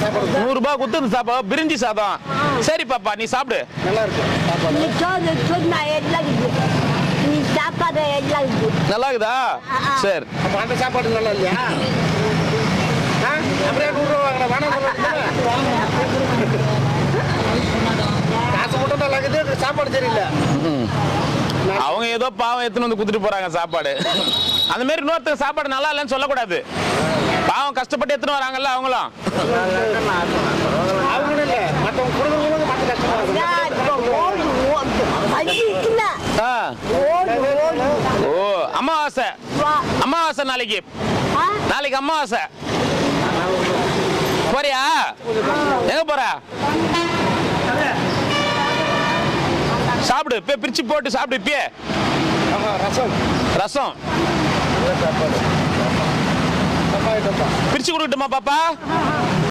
100 ரூபாய் கொடுத்து சாப்பாடு பிரிஞ்சி சாதம். சரி பாப்பா நீ சாப்பிடு. நல்லா இருக்கு நல்லா இருக்குதா? சரி. அந்த சாப்பாடு நல்லா இல்லையா? அப்படியே 100 ரூபா வாங்கினா காசு மட்டும் நல்லா இருக்குது, சாப்பாடு சரியில்லை. அவங்க ஏதோ பாவம் எடுத்துன்னு வந்து குடுத்துட்டு போறாங்க சாப்பாடு. அந்த மாதிரி இன்னொருத்தங்க சாப்பாடு நல்லா இல்லைன்னு சொல்லக்கூடாது. பாவம் கஷ்டப்பட்டு எடுத்துன்னு வராங்கல்ல அவங்களும். அவங்களும் இல்லை, மற்றவங்க கொடுக்குறவங்களும் மற்ற ஓ அமாவாசை. அமாவாசை நாளைக்கு அமாவாசை. போறியா? எங்க போற? சாப்பிடு, பிரிச்சு போட்டு சாப்பிடு. இப்பயே ரசம் பிரிச்சு கொடுக்கட்டுமா பாப்பா?